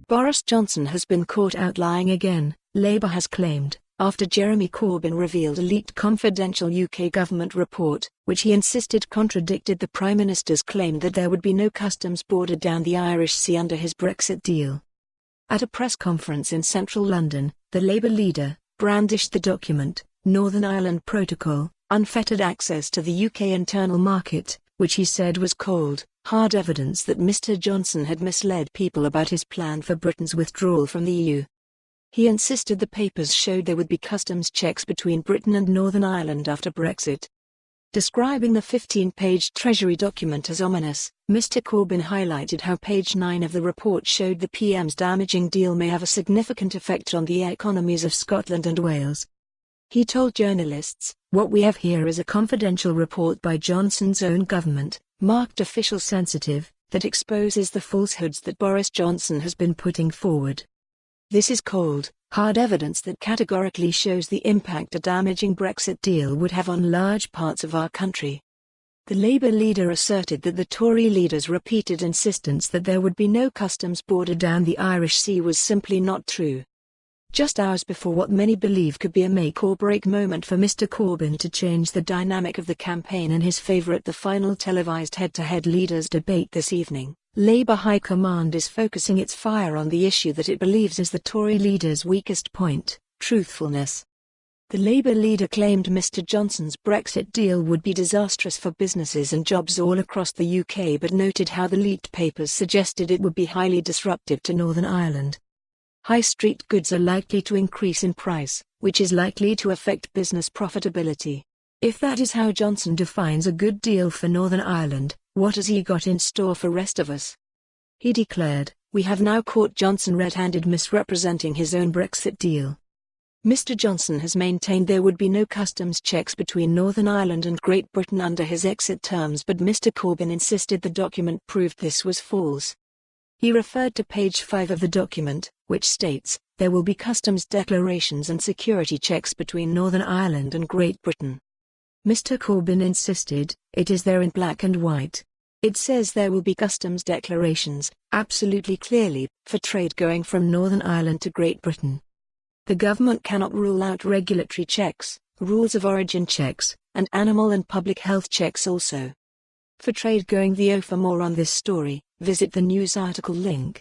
Boris Johnson has been caught out lying again, Labour has claimed, after Jeremy Corbyn revealed a leaked confidential UK government report, which he insisted contradicted the Prime Minister's claim that there would be no customs border down the Irish Sea under his Brexit deal. At a press conference in central London, the Labour leader brandished the document, Northern Ireland Protocol, Unfettered Access to the UK Internal Market, which he said was cold, hard evidence that Mr. Johnson had misled people about his plan for Britain's withdrawal from the EU. He insisted the papers showed there would be customs checks between Britain and Northern Ireland after Brexit. Describing the 15-page Treasury document as ominous, Mr. Corbyn highlighted how page 9 of the report showed the PM's damaging deal may have a significant effect on the economies of Scotland and Wales. He told journalists, "What we have here is a confidential report by Johnson's own government, marked official sensitive, that exposes the falsehoods that Boris Johnson has been putting forward. This is cold, hard evidence that categorically shows the impact a damaging Brexit deal would have on large parts of our country." The Labour leader asserted that the Tory leader's repeated insistence that there would be no customs border down the Irish Sea was simply not true. Just hours before what many believe could be a make-or-break moment for Mr. Corbyn to change the dynamic of the campaign in his favour at the final televised head-to-head leaders' debate this evening, Labour High Command is focusing its fire on the issue that it believes is the Tory leader's weakest point, truthfulness. The Labour leader claimed Mr. Johnson's Brexit deal would be disastrous for businesses and jobs all across the UK, but noted how the leaked papers suggested it would be highly disruptive to Northern Ireland. High street goods are likely to increase in price, which is likely to affect business profitability. If that is how Johnson defines a good deal for Northern Ireland, what has he got in store for rest of us? He declared, "We have now caught Johnson red-handed misrepresenting his own Brexit deal." Mr. Johnson has maintained there would be no customs checks between Northern Ireland and Great Britain under his exit terms, but Mr. Corbyn insisted the document proved this was false. He referred to page 5 of the document, which states, "There will be customs declarations and security checks between Northern Ireland and Great Britain." Mr. Corbyn insisted, "It is there in black and white. It says there will be customs declarations, absolutely clearly, for trade going from Northern Ireland to Great Britain. The government cannot rule out regulatory checks, rules of origin checks, and animal and public health checks also." For trade going. For more on this story, visit the news article link.